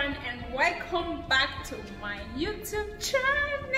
everyone, and welcome back to my YouTube channel.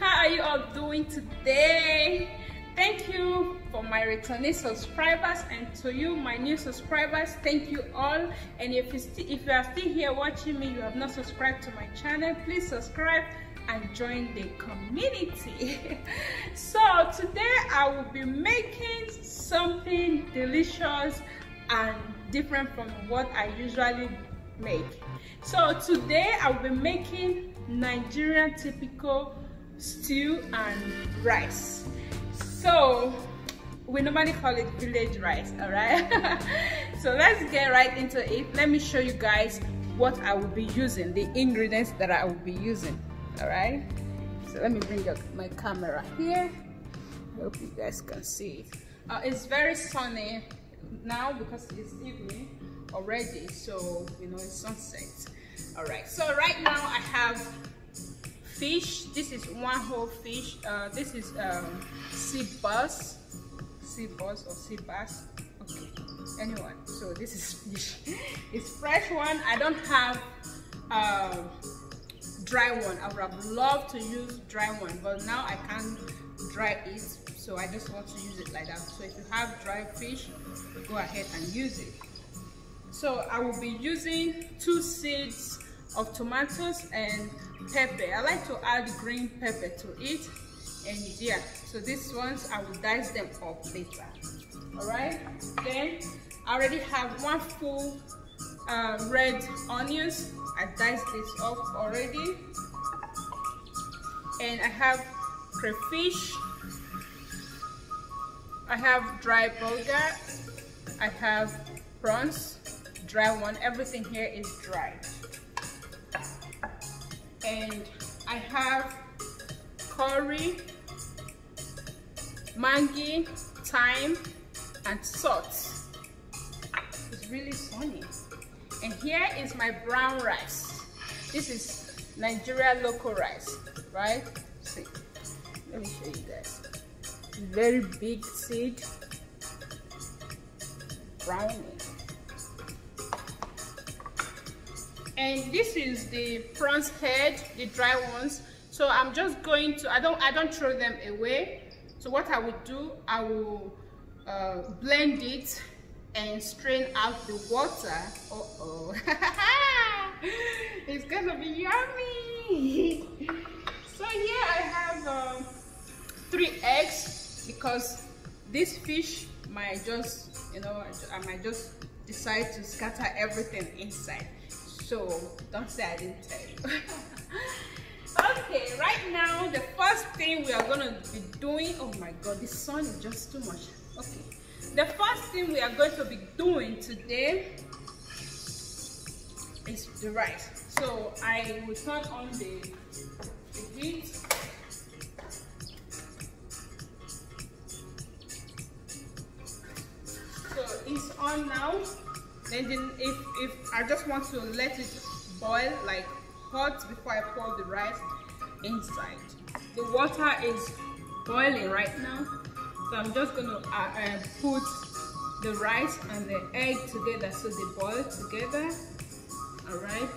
How are you all doing today? Thank you for my returning subscribers, and to you my new subscribers, thank you all. And if you are still here watching me, you have not subscribed to my channel, please subscribe and join the community. So today I will be making something delicious and different from what I usually make. So today I will be making Nigerian typical stew and rice. So we normally call it village rice, all right? So let's get right into it. Let me show you guys what I will be using, the ingredients that I will be using, all right? So let me bring up my camera here. I hope you guys can see it. It's very sunny now because it's evening already, so you know it's sunset. All right, so right now I have fish. This is one whole fish. This is sea bass or sea bass. Okay, anyway, so this is fish. It's fresh one. I don't have dry one. I would have loved to use dry one, but now I can't dry it, so I just want to use it like that. So if you have dry fish, go ahead and use it. So I will be using 2 seeds of tomatoes and pepper. I like to add green pepper to it, and yeah, so these ones I will dice them up later. All right, then I already have 1 full red onions. I diced this up already, and I have crayfish, I have dry burger, I have prawns, dry one. Everything here is dry. And I have curry, mangi, thyme, and salt. It's really sunny. And here is my brown rice. This is Nigeria local rice, right? See, let me show you guys. Very big seed, brownie. And this is the prawns head, the dry ones. So I'm just going to, I don't throw them away. So what I will do, I will blend it and strain out the water. Uh-oh. It's gonna be yummy. So here I have 3 eggs, because this fish might just, you know, I might just decide to scatter everything inside. So don't say I didn't tell you. Okay, right now the first thing we are gonna be doing, oh my god, this sun is just too much. Okay, the first thing we are going to be doing today is the rice. So I will turn on the heat. So it's on now. Then if I just want to let it boil like hot before I pour the rice inside. The water is boiling right now, so I'm just gonna put the rice and the egg together so they boil together. All right,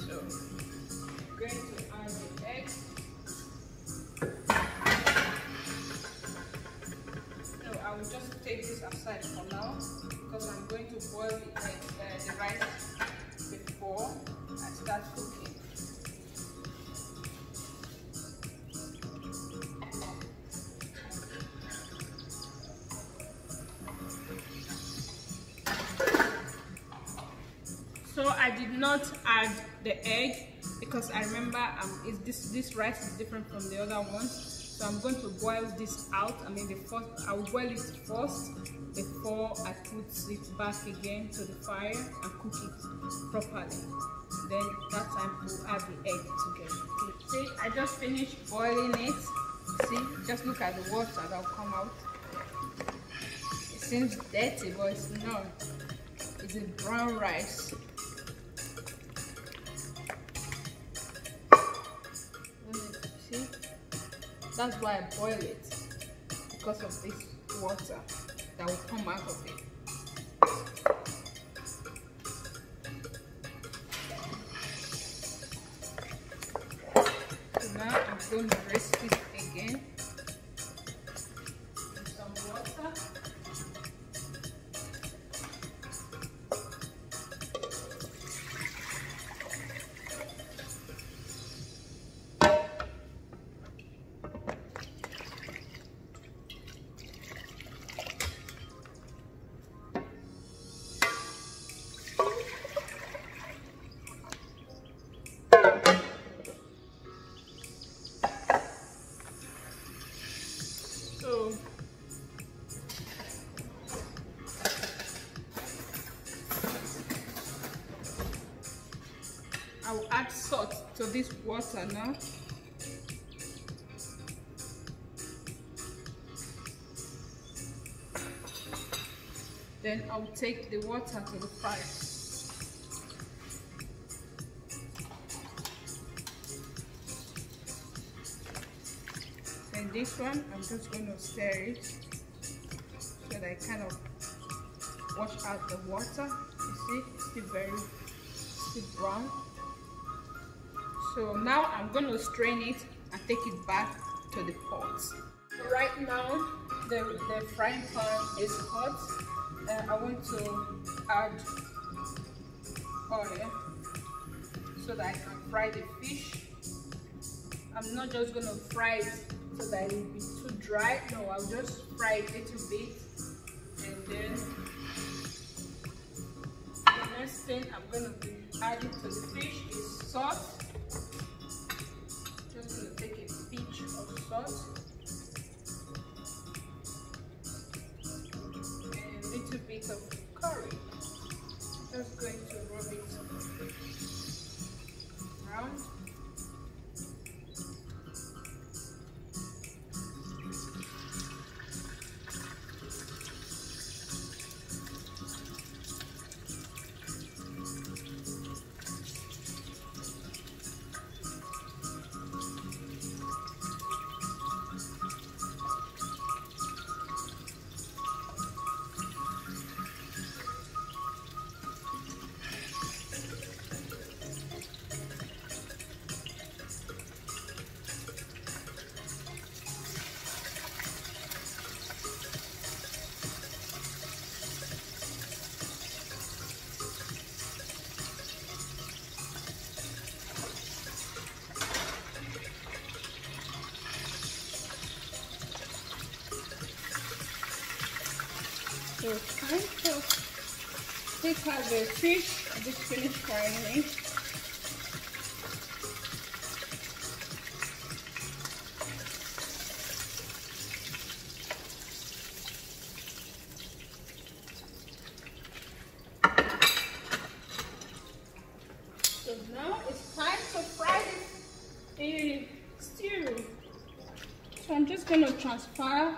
so I'm going to add the egg. So I will just take this aside for now, because I'm going to boil the rice before I start cooking. So I did not add the egg because I remember this rice is different from the other ones. So I'm going to boil this out. I mean, I will boil it first before I put it back again to the fire and cook it properly. Then that time we'll add the egg together. See, I just finished boiling it. See, just look at the water that will come out. It seems dirty, but it's not. It's a brown rice. See, that's why I boil it, because of this water that will come out of it. going to rinse it again with some water. So I will add salt to this water now. Then I'll take the water to the fire. And this one, I'm just going to stir it so that I kind of wash out the water. You see, it's still brown. So now I'm going to strain it and take it back to the pot. So right now, the frying pan is hot. I want to add oil so that I can fry the fish. I'm not just going to fry it so that it will be too dry. No, I'll just fry it a little bit, and then the next thing I'm going to be adding to the fish is salt. Just going to take a pinch of salt and a little bit of curry. Just going to rub it around. So it's time to take out the fish. I just finished frying it. So now it's time to fry the stew. So I'm just going to transfer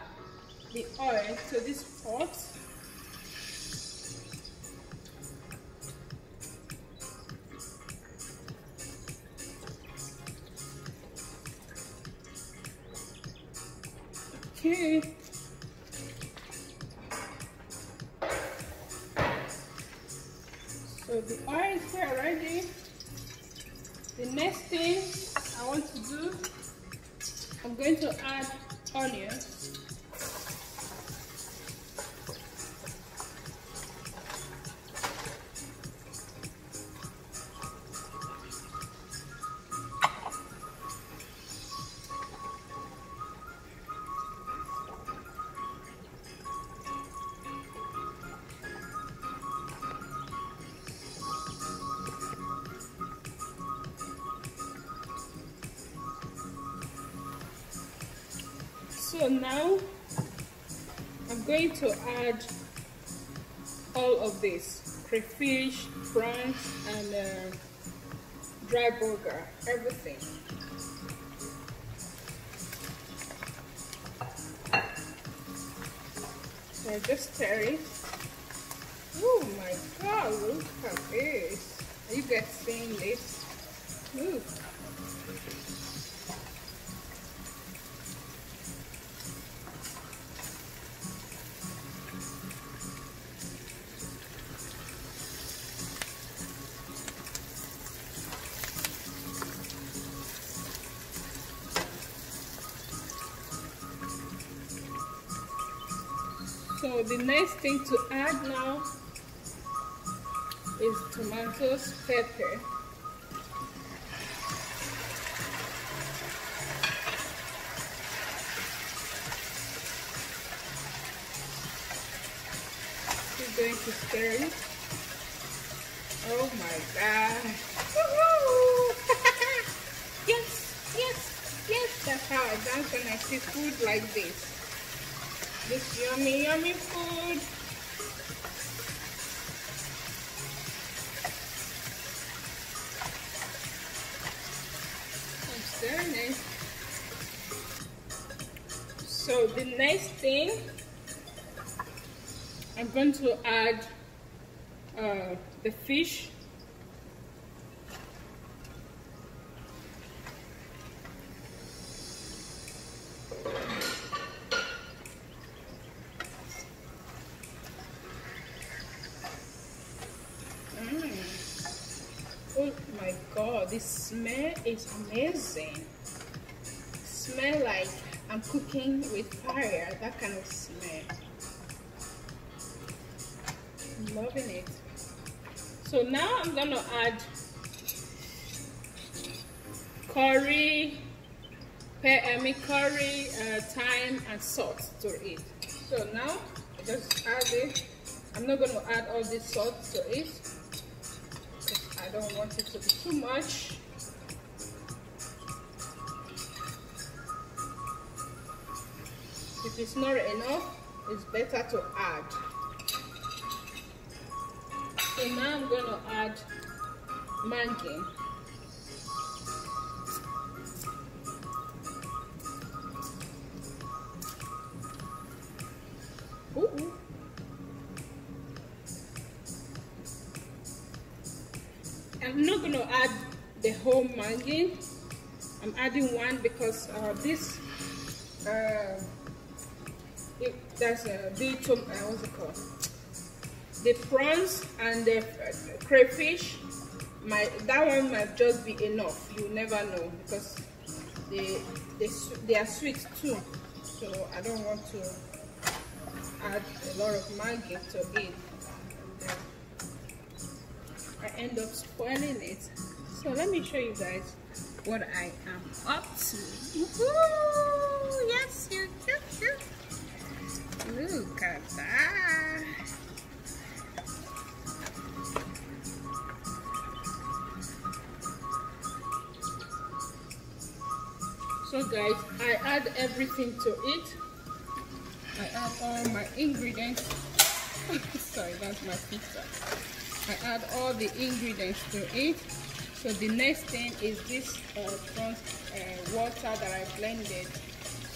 the oil to this pot. Okay. So the oil is here already. The next thing I want to do, I'm going to add onions. So now I'm going to add all of this: crayfish, prawns, and dry burger, everything. So I just stir it. Oh my God, look at this. Are you guys seeing this? Look. So the next thing to add now is tomatoes, pepper. We're going to stir it. Oh my god. Yes, yes, yes. That's how I dance when I see food like this. This yummy, yummy food. I'm stirring it. So the next thing, I'm going to add the fish. Oh my god, this smell is amazing. Smell like I'm cooking with fire, that kind of smell. I'm loving it. So now I'm gonna add curry, thyme and salt to it. So now I just add it. I'm not gonna add all this salt to it. I don't want it to be too much. If it's not enough, it's better to add. So now I'm going to add mango. Ooh. I'm not going to add the whole mango. I'm adding one because there's what's it called? The prawns and the crayfish. That one might just be enough. You never know because they are sweet too. So I don't want to add a lot of mango to it. I end up spoiling it. So let me show you guys what I am up to. Woohoo! Yes, you. Look at that. So guys, I add everything to it. I add all my ingredients. Sorry, that's my pizza. I add all the ingredients to it. So the next thing is this water that I blended.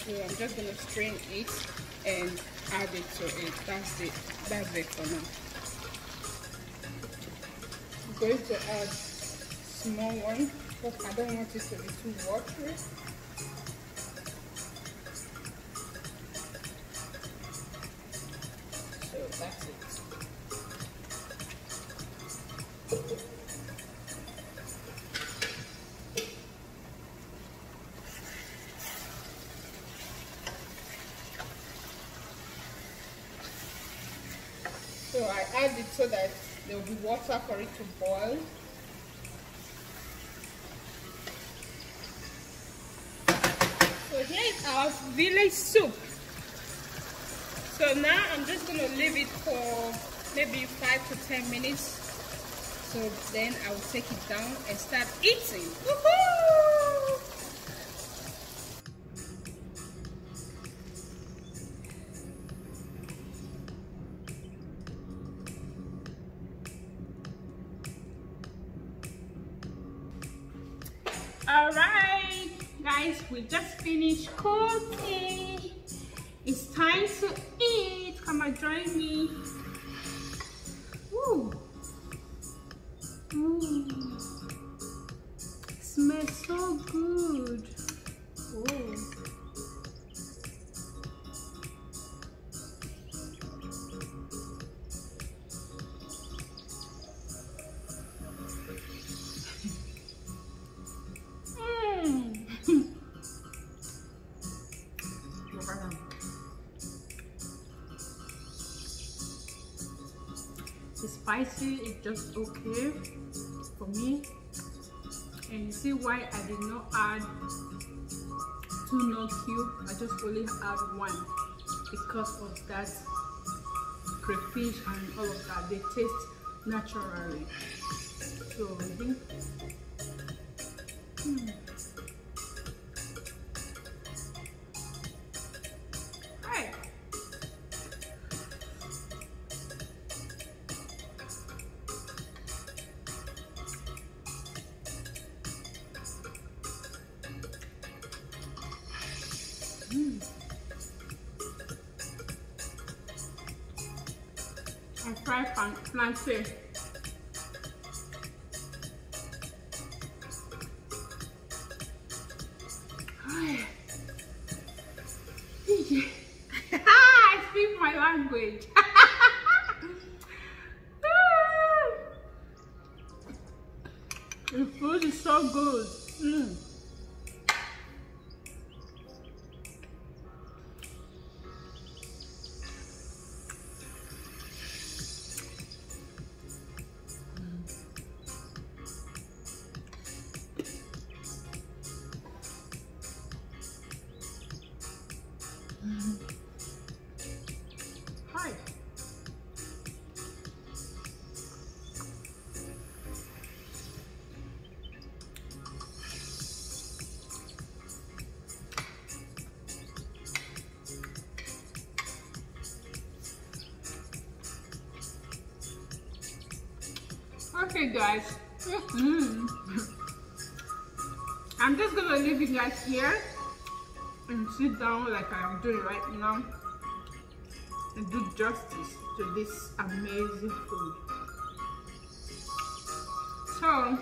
So I'm just gonna strain it and add it to it. That's it. That's it for now. I'm going to add small one because I don't want it to be too watery. So that's it. So I add it so that there will be water for it to boil. So here is our village soup. So now I'm just going to leave it for maybe 5 to 10 minutes. So then I will take it down and start eating. Woohoo! Alright guys, we just finished cooking. It's time to eat. Come on, join me. Woo. Smells so good. Whoa. spicy is just okay for me. And you see why I did not add 2 nut cube. I just only add 1 because of that crayfish and all of that. They taste naturally. So I think Hi. I fried plantain. I speak my language. The food is so good. Hi. Okay guys, I'm just gonna leave you guys here and sit down like I'm doing right now and do justice to this amazing food. So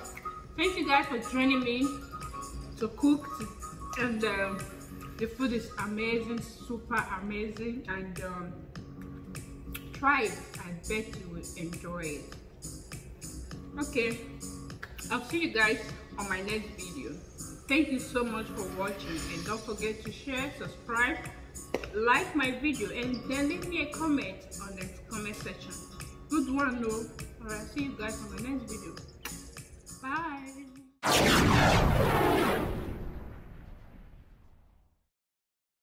thank you guys for joining me to cook, and the food is amazing, super amazing, and try it. I bet you will enjoy it. Okay, I'll see you guys on my next video. Thank you so much for watching, and don't forget to share, subscribe, like my video, and then leave me a comment on the comment section. Good one, no? Alright, see you guys on my next video.